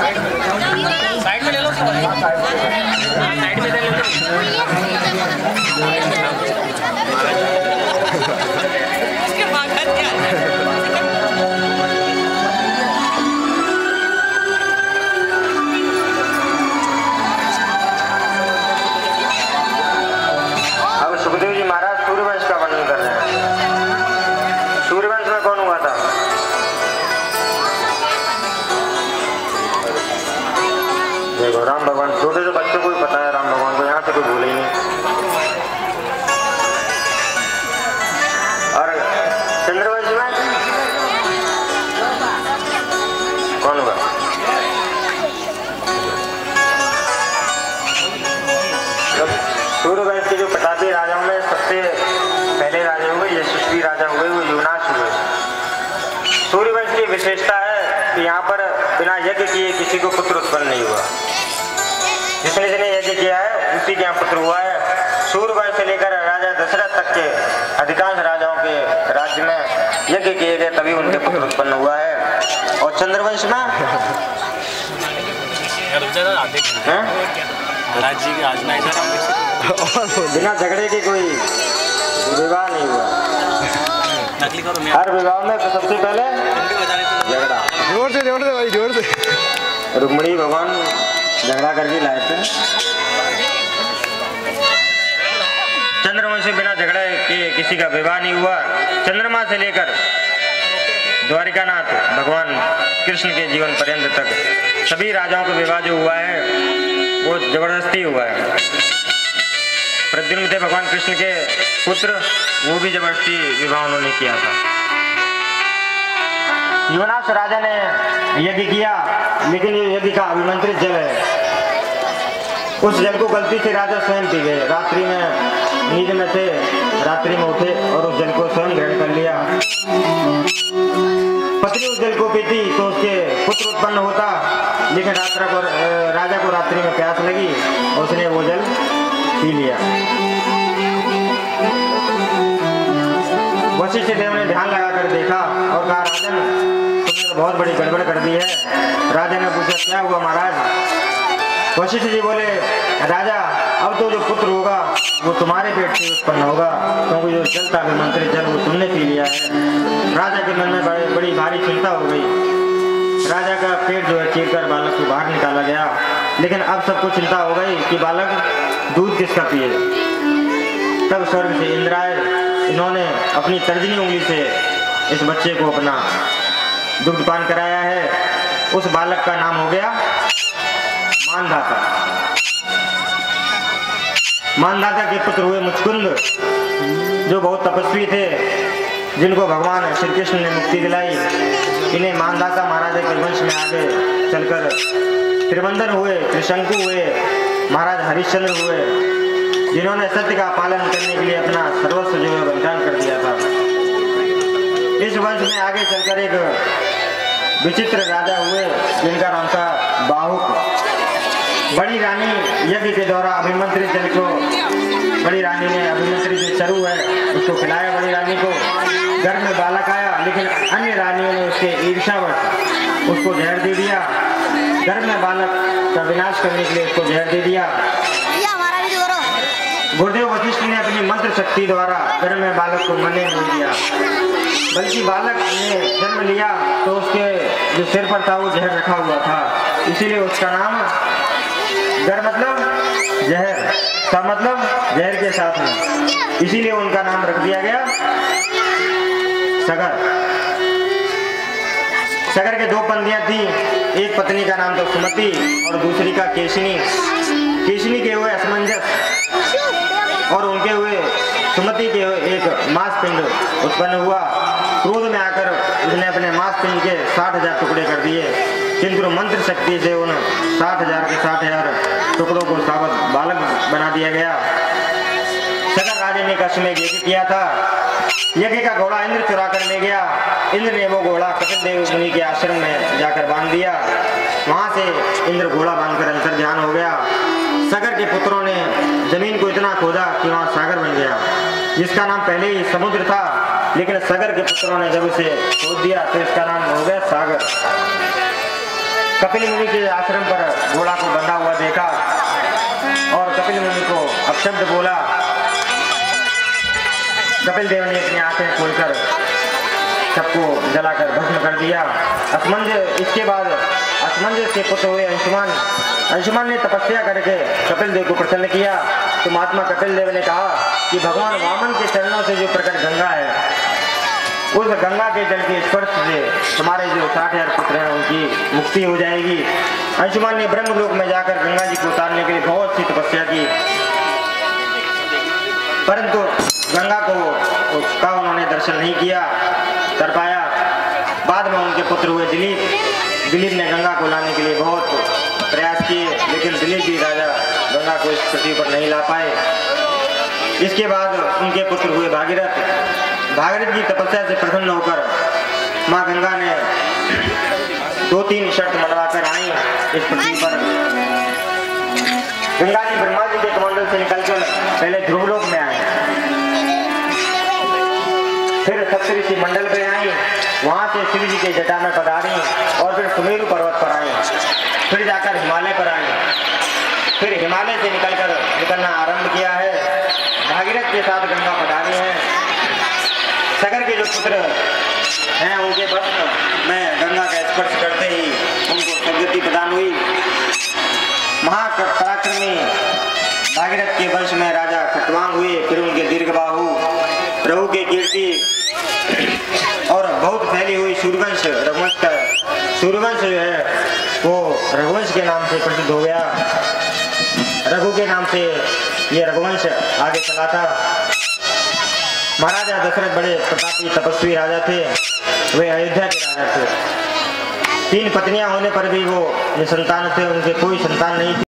Side में ले लो, side में ले लो। अब सुखदेव जी महाराज सूर्यवंश का वर्णन कर रहे हैं। सूर्यवंश में कौन हुआ था? देखो राम भगवान, छोटे से बच्चों को भी पता है राम भगवान को, यहाँ से कोई भूले ही नहीं। और चंद्रवंश में कौन हुआ? सूर्यवंश के जो प्रतापी राजाओं में सबसे पहले राजा हुए, यशस्वी राजा हुए, वो युवनाश हुए। सूर्यवंश की विशेषता है कि यहाँ पर बिना यज्ञ किए किसी को पुत्र उत्पन्न नहीं हुआ। जिसने जिसने यज्ञ किया है उसी के यहाँ पुत्र हुआ है। सूर्यवंश से लेकर राजा दशरथ तक के अधिकांश राजाओं के राज्य में यज्ञ किए गए, तभी उनके पुत्र उत्पन्न हुआ है। और चंद्रवंश में बिना झगड़े के कोई विवाह नहीं हुआ। हर विवाह में सबसे पहले झगड़ा। जोर से भाई, जोर से। रुक्मिणी भगवान झगड़ा करके लाए थे। चंद्रमा से बिना झगड़े के किसी का विवाह नहीं हुआ। चंद्रमा से लेकर द्वारिकानाथ भगवान कृष्ण के जीवन पर्यंत तक सभी राजाओं का विवाह जो हुआ है वो जबरदस्ती हुआ है। प्रद्युम्न थे भगवान कृष्ण के पुत्र, वो भी जबरदस्ती विवाह उन्होंने किया था। युवनाश राजा ने यज्ञ किया, लेकिन ये यज्ञ का अभिमंत्रित जल है, उस जल को गलती से राजा स्वयं पी गए। रात्रि में नींद में थे, रात्रि में उठे और उस जल को स्वयं ग्रहण कर लिया। पत्नी उस जल को पीती तो उसके पुत्र उत्पन्न होता, लेकिन राजा को रात्रि में प्यास लगी, उसने वो जल पी लिया। वशिष्ठ देव ने ध्यान लगाकर देखा और कहा, राजन तुमने तो बहुत बड़ी गड़बड़ कर दी है। राजा ने पूछा, क्या हुआ महाराज? वशिष्ठ जी बोले, राजा अब तो जो पुत्र होगा वो तुम्हारे पेट से उत्पन्न होगा, क्योंकि जो जल था अभिमंत्रित जल वो तुमने पी लिया है। राजा के मन में बड़ी भारी चिंता हो गई। राजा का पेट जो है चीरकर बालक को बाहर निकाला गया, लेकिन अब सबको चिंता हो गई कि बालक दूध किसका पिए। तब स्वर्ग से इंद्र आए, इन्होंने अपनी तर्जनी उंगली से इस बच्चे को अपना दुग्धपान कराया है। उस बालक का नाम हो गया मानधाता। मानधाता के पुत्र हुए मुचकुंद, जो बहुत तपस्वी थे, जिनको भगवान श्री कृष्ण ने मुक्ति दिलाई। इन्हें मानधाता महाराजा के वंश में आगे चलकर त्रिवंदन हुए, त्रिशंकु हुए, महाराज हरिश्चंद्र हुए, जिन्होंने सत्य का पालन करने के लिए अपना सर्वस्व जो है बलिदान कर दिया था। इस वंश में आगे चलकर एक विचित्र राजा हुए, जिनका नाम था बाहुक। बड़ी रानी यज्ञ के द्वारा अभिमंत्रित जल को, बड़ी रानी ने अभिमंत्रित जो चरु है उसको खिलाया। बड़ी रानी को घर में बालक आया, लेकिन अन्य रानियों ने उसके ईर्ष्यावश उसको जहर दे दिया। घर में बालक का विनाश करने के लिए उसको जहर दे दिया। गुरुदेव वशिष्ठ ने अपनी मंत्र शक्ति द्वारा घर में बालक को मरने नहीं दिया, बल्कि बालक ने जन्म लिया तो उसके जो सिर पर था वो जहर रखा हुआ था, इसीलिए उसका नाम गर मतलब जहर, का मतलब जहर के साथ में, इसीलिए उनका नाम रख दिया गया सगर। सगर के दो पत्नियां थी, एक पत्नी का नाम था सुमति और दूसरी का केशिनी। केशिनी के हुए असमंजस और उनके हुए सुमति के एक मांसपिंड उत्पन्न हुआ। क्रोध में आकर उसने अपने मांसपिंड के 60,000 टुकड़े कर दिए। किंतु मंत्र शक्ति से उन 60,000 के 60,000 टुकड़ों को साबत बालक बना दिया गया। सगर राजा ने कश्मीर में यज्ञ किया था। यज्ञ का घोड़ा इंद्र चुरा कर ले गया। इंद्र ने वो घोड़ा कपिल देव मुनि के आश्रम में जाकर बांध दिया। वहां से इंद्र घोड़ा बांधकर अंतर्ध्यान हो गया। सगर के पुत्रों ने जमीन को इतना खोदा कि वहां सागर बन गया, जिसका नाम पहले ही समुद्र था, लेकिन सगर के पुत्रों ने जब उसे खोद दिया तो इसका नाम हो गया सागर। कपिल मुनि के आश्रम पर घोड़ा को बंधा हुआ देखा और कपिल मुनि को अपशब्द बोला। कपिल देव ने अपनी आंखें खोलकर सबको जलाकर भस्म कर दिया। इसके बाद असमंजस के पुत्र हुए अंशुमान ने तपस्या करके कपिल देव को प्रसन्न किया। तो महात्मा कपिल देव ने कहा कि भगवान वामन के चरणों से जो प्रकट गंगा है, उस गंगा के जल के स्पर्श से हमारे जो 60,000 पुत्र हैं उनकी मुक्ति हो जाएगी। अंशुमान ने ब्रह्मलोक में जाकर गंगा जी को उतारने के लिए बहुत सी तपस्या की, परंतु गंगा को उसका उन्होंने दर्शन नहीं किया कर पाया। बाद में उनके पुत्र हुए दिलीप ने गंगा को लाने के लिए बहुत प्रयास किए, लेकिन दिलीप भी राजा गंगा को इस पृथ्वी पर नहीं ला पाए। इसके बाद उनके पुत्र हुए भागीरथ की तपस्या से प्रसन्न होकर माँ गंगा ने 2-3 शर्त मनवाकर आई इस पृथ्वी पर। गंगा जी ब्रह्मा जी के कमंडल से निकलकर पहले ध्रुवलोक में आए, फिर सप्तऋषि मंडल पे आई, वहां से शिव जी के जटा में पधारी और फिर सुमेरु पर्वत पर आई, फिर जाकर हिमालय पर आई, फिर हिमालय से निकलना आरंभ किया है। भागीरथ के साथ गंगा पधारी है। सगर के जो पुत्र हैं उनके वस्त्र में गंगा का स्पर्श करते ही उनको सद्गति प्रदान हुई। महापराक्रमी भागीरथ के वंश में राजा खटवांग हुए, फिर उनके दीर्घबाहु रघु के कीर्ति और बहुत फैली हुई सूर्यवंश सूर्यवंश जो है वो रघुवंश के नाम से प्रसिद्ध हो गया। रघु के नाम से ये रघुवंश आगे चला था। महाराजा दशरथ बड़े प्रतापी तपस्वी राजा थे। वे अयोध्या के राजा थे। 3 पत्नियां होने पर भी वो निसंतान थे, उनके कोई संतान नहीं थी।